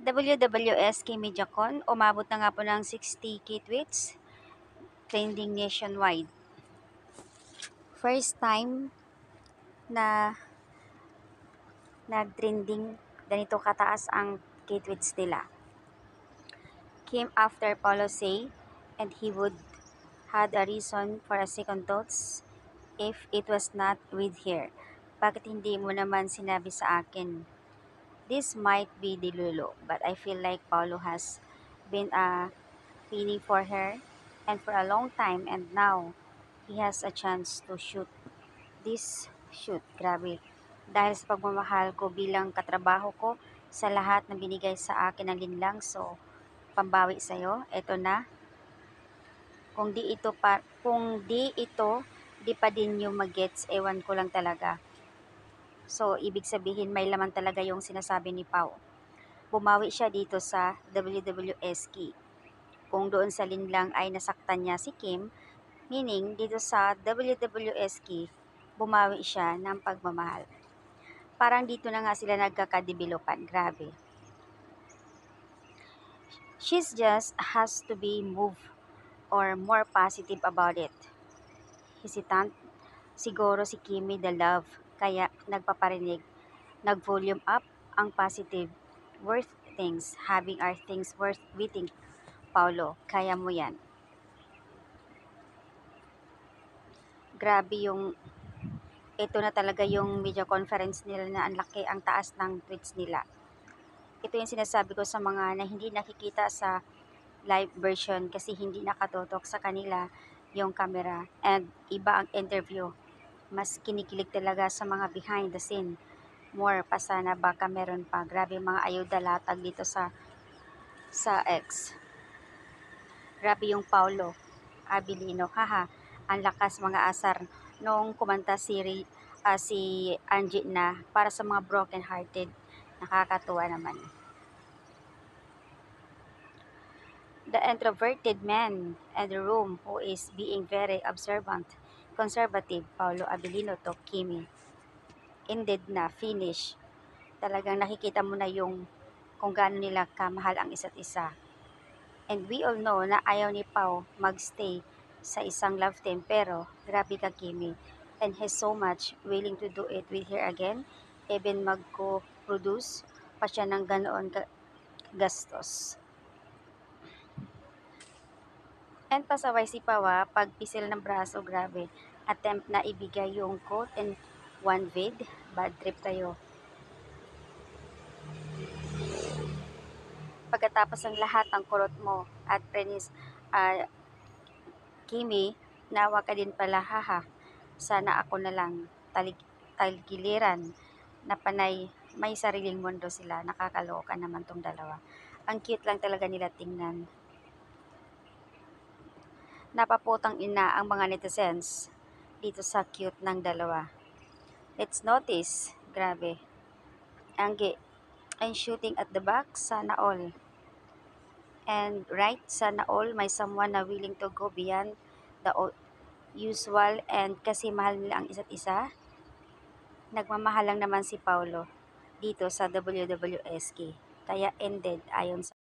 WWS kay MediaCon, umabot na nga po ng 60k tweets, trending nationwide. First time na nag-trending ganito kataas ang k-tweets nila. Came after Paulo say, and he would had a reason for a second thoughts if it was not with her. Bakit hindi mo naman sinabi sa akin? This might be dilulo, but I feel like Paulo has been a feeling for her and for a long time, and now he has a chance to shoot this shoot. Grabe. Dahil sa pagmamahal ko bilang katrabaho ko sa lahat na binigay sa akin ng linlang, so pambawi sa'yo, eto na. Kung di pa din yung magets, ewan ko lang talaga. So, ibig sabihin may laman talaga yung sinasabi ni Pau. Bumawi siya dito sa WWS key. Kung doon sa linlang ay nasaktan niya si Kim, meaning dito sa WWS key, bumawi siya ng pagmamahal. Parang dito na nga sila nagkakadevelopan. Grabe. She's just has to be moved or more positive about it. Hesitant siguro si Kimi the love, kaya nagpaparinig, nag-volume up ang positive, worth things, having our things worth waiting. Paulo, kaya mo yan. Grabe yung, ito na talaga yung media conference nila na ang laki, ang taas ng tweets nila. Ito yung sinasabi ko sa mga na hindi nakikita sa live version kasi hindi nakatutok sa kanila yung camera and iba ang interview. Mas kinikilig talaga sa mga behind the scene. More pa sana, baka meron pa. Grabe mga ayuda latag dito sa X. Grabe yung Paulo Abilino, haha, ang lakas mga asar nung kumanta si Angie na para sa mga broken hearted. Nakakatuwa naman. The introverted man in the room who is being very observant, conservative, Paulo Abilino to Kimi. Ended na, finish. Talagang nakikita mo na yung kung gaano nila kamahal ang isa't isa. And we all know na ayaw ni Pau magstay sa isang love team, pero grabe ka Kimi. And he's so much willing to do it with her again, even magko-produce pa siya ng ganoon gastos. And pasaway si Pawa pag pisil ng braso, grabe. Attempt na ibigay yung quote in one vid, bad trip tayo. Pagkatapos ng lahat ng kurot mo at prenis, Kimi, nawa ka din pala, haha. Sana ako na lang, taligiliran na panay, may sariling mundo sila. Nakakaloka naman tong dalawa. Ang cute lang talaga nila tingnan. Napaputang ina ang mga netizens dito sa cute ng dalawa. Let's notice, grabe. Angge, and shooting at the back, sana all. And right, sana all may someone na willing to go beyond the usual, and kasi mahal nila ang isa't isa. Nagmamahal lang naman si Paulo dito sa WWSK, kaya ended ayon sa